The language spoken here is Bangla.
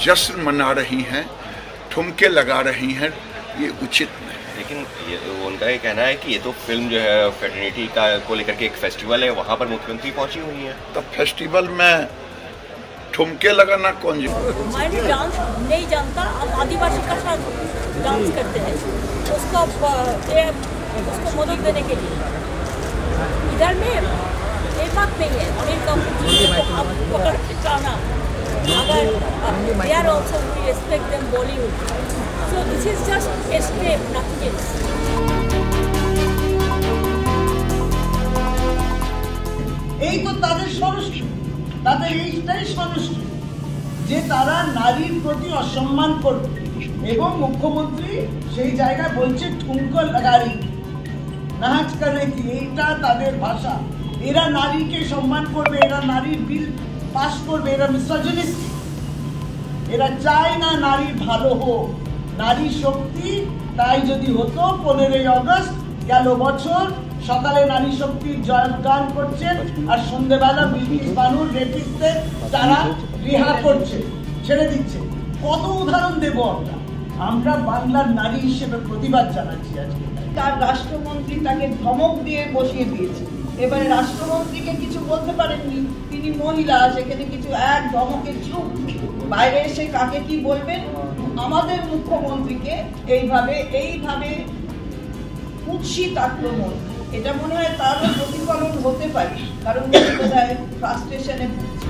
जश्न मना रही हैं, ठुमके लगा रही हैं, ये उचित नहीं। लेकिन उनका ये कहना है कि ये तो फिल्म जो है फेटर्निटी का को लेकर के एक फेस्टिवल है, वहाँ पर मुख्यमंत्री पहुँची हुई है। तो फेस्टिवल में ठुमके लगाना कौन जी? मैंने डांस नहीं जानता, हम आदिवासी का साथ डांस करते हैं, उसको मदद देने के लिए। इधर में ये बात नहीं है, अनिल कपूर को आप पकड़ के जाना, अगर they are also we respect them Bollywood, so this is just a step, nothing else. এই তো তাদের সংস্কৃতি, তাদের এইটাই সংস্কৃতি যে তারা নারীর প্রতি অসম্মান করবে, এবং মুখ্যমন্ত্রী সেই জায়গায় বলছে ঠুমকো লাগারি নাচ করে কি, এইটা তাদের ভাষা। এরা নারীকে সম্মান করবে, এরা নারীর বিল পাস করবে, এরা মিসোজিনিস্টিক, এরা চায় না নারী ভালো হোক, নারী শক্তি। তাই যদি হতো 15ই আগস্ট গেল বছর সকালে নারী শক্তির জয়গান করছেন, আর সন্ধ্যেবেলা বিলকিস বানুর রেপিস্টদের তারা রিহা করছে, ছেড়ে দিচ্ছে। কত উদাহরণ দেব আমরা? আমরা বাংলার নারী হিসেবে প্রতিবাদ জানাচ্ছি আজকে। তার রাষ্ট্রমন্ত্রী তাকে ধমক দিয়ে বসিয়ে দিয়েছে, এবারে রাষ্ট্রমন্ত্রীকে কিছু বলতে পারেননি, তিনি মহিলা, সেখানে কিছু এক ধমকে চুপ, বাইরে এসে কাকে কি বলবেন? আমাদের মুখ্যমন্ত্রীকে এইভাবে কুৎসিত আক্রমণ, এটা মনে হয় তারও প্রতিফলন হতে পারে, কারণ বোধহয় ফ্রাস্ট্রেশনে ভুগছে।